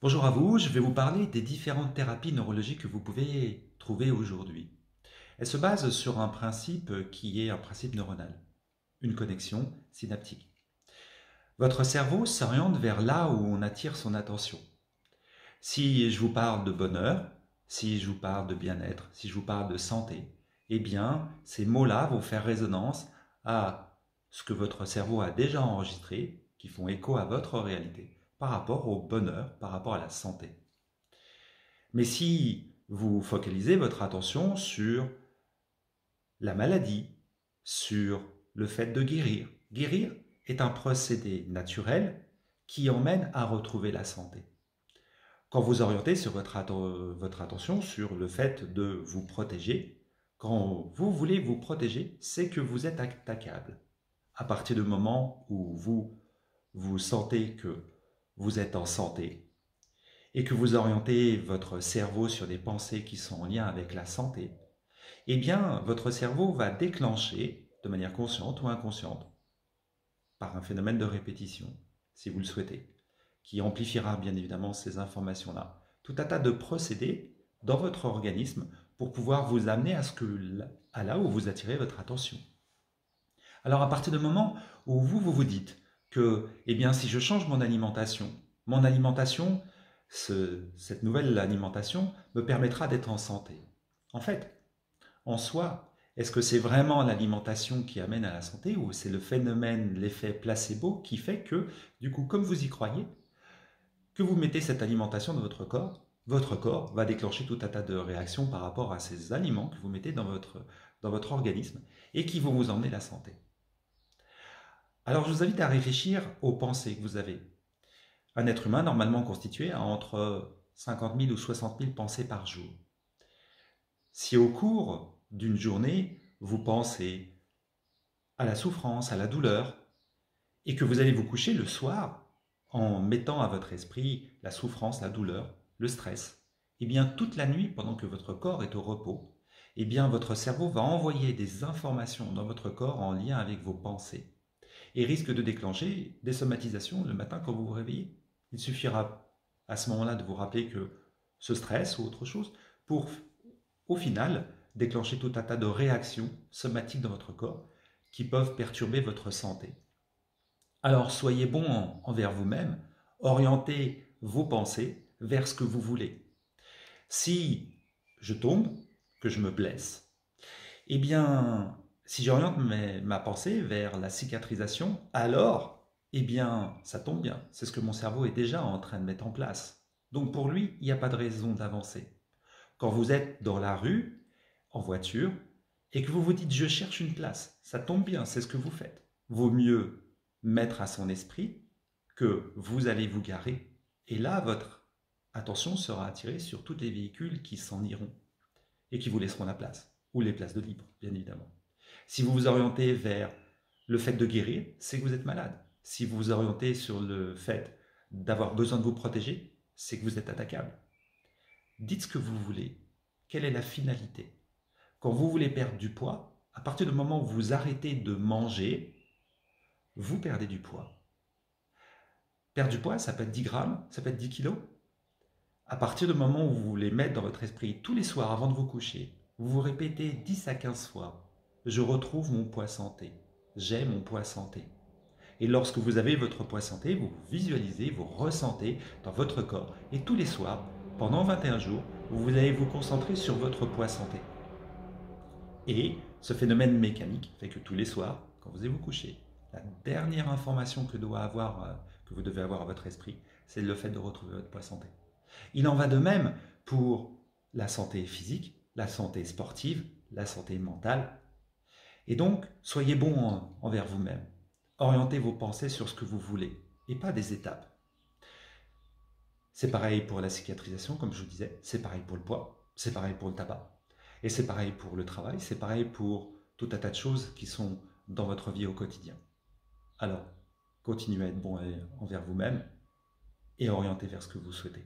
Bonjour à vous, je vais vous parler des différentes thérapies neurologiques que vous pouvez trouver aujourd'hui. Elles se basent sur un principe qui est un principe neuronal, une connexion synaptique. Votre cerveau s'oriente vers là où on attire son attention. Si je vous parle de bonheur, si je vous parle de bien-être, si je vous parle de santé, eh bien, ces mots-là vont faire résonance à ce que votre cerveau a déjà enregistré, qui font écho à votre réalité, par rapport au bonheur, par rapport à la santé. Mais si vous focalisez votre attention sur la maladie, sur le fait de guérir, guérir est un procédé naturel qui emmène à retrouver la santé. Quand vous orientez sur votre attention sur le fait de vous protéger, quand vous voulez vous protéger, c'est que vous êtes attaquable. À partir du moment où vous sentez que vous êtes en santé, et que vous orientez votre cerveau sur des pensées qui sont en lien avec la santé, eh bien, votre cerveau va déclencher, de manière consciente ou inconsciente, par un phénomène de répétition, si vous le souhaitez, qui amplifiera bien évidemment ces informations-là, tout un tas de procédés dans votre organisme pour pouvoir vous amener à là où vous attirez votre attention. Alors, à partir du moment où vous dites que, eh bien, si je change mon alimentation, cette nouvelle alimentation me permettra d'être en santé. En fait, en soi, est-ce que c'est vraiment l'alimentation qui amène à la santé ou c'est le phénomène, l'effet placebo qui fait que, du coup, comme vous y croyez, que vous mettez cette alimentation dans votre corps va déclencher tout un tas de réactions par rapport à ces aliments que vous mettez dans votre organisme et qui vont vous emmener la santé. Alors je vous invite à réfléchir aux pensées que vous avez. Un être humain normalement constitué a entre 50 000 ou 60 000 pensées par jour. Si au cours d'une journée, vous pensez à la souffrance, à la douleur, et que vous allez vous coucher le soir en mettant à votre esprit la souffrance, la douleur, le stress, eh bien toute la nuit, pendant que votre corps est au repos, eh bien votre cerveau va envoyer des informations dans votre corps en lien avec vos pensées et risque de déclencher des somatisations le matin quand vous vous réveillez. Il suffira à ce moment-là de vous rappeler que ce stress ou autre chose pour, au final, déclencher tout un tas de réactions somatiques dans votre corps qui peuvent perturber votre santé. Alors soyez bon envers vous-même, orientez vos pensées vers ce que vous voulez. Si je tombe, que je me blesse, eh bien, si j'oriente ma pensée vers la cicatrisation, alors, eh bien, ça tombe bien. C'est ce que mon cerveau est déjà en train de mettre en place. Donc pour lui, il n'y a pas de raison d'avancer. Quand vous êtes dans la rue, en voiture, et que vous vous dites je cherche une place, ça tombe bien, c'est ce que vous faites. Vaut mieux mettre à son esprit que vous allez vous garer, et là, votre attention sera attirée sur tous les véhicules qui s'en iront et qui vous laisseront la place, ou les places de libre, bien évidemment. Si vous vous orientez vers le fait de guérir, c'est que vous êtes malade. Si vous vous orientez sur le fait d'avoir besoin de vous protéger, c'est que vous êtes attaquable. Dites ce que vous voulez. Quelle est la finalité? Quand vous voulez perdre du poids, à partir du moment où vous arrêtez de manger, vous perdez du poids. Perdre du poids, ça peut être 10 grammes, ça peut être 10 kilos. À partir du moment où vous voulez mettre dans votre esprit tous les soirs avant de vous coucher, vous vous répétez 10 à 15 fois, je retrouve mon poids santé, j'ai mon poids santé. Et lorsque vous avez votre poids santé, vous visualisez, vous ressentez dans votre corps. Et tous les soirs, pendant 21 jours, vous allez vous concentrer sur votre poids santé. Et ce phénomène mécanique fait que tous les soirs, quand vous allez vous coucher, la dernière information que vous devez avoir à votre esprit, c'est le fait de retrouver votre poids santé. Il en va de même pour la santé physique, la santé sportive, la santé mentale. Et donc, soyez bon envers vous-même. Orientez vos pensées sur ce que vous voulez et pas des étapes. C'est pareil pour la cicatrisation, comme je vous disais, c'est pareil pour le poids, c'est pareil pour le tabac, et c'est pareil pour le travail, c'est pareil pour tout un tas de choses qui sont dans votre vie au quotidien. Alors, continuez à être bon envers vous-même et orientez vers ce que vous souhaitez.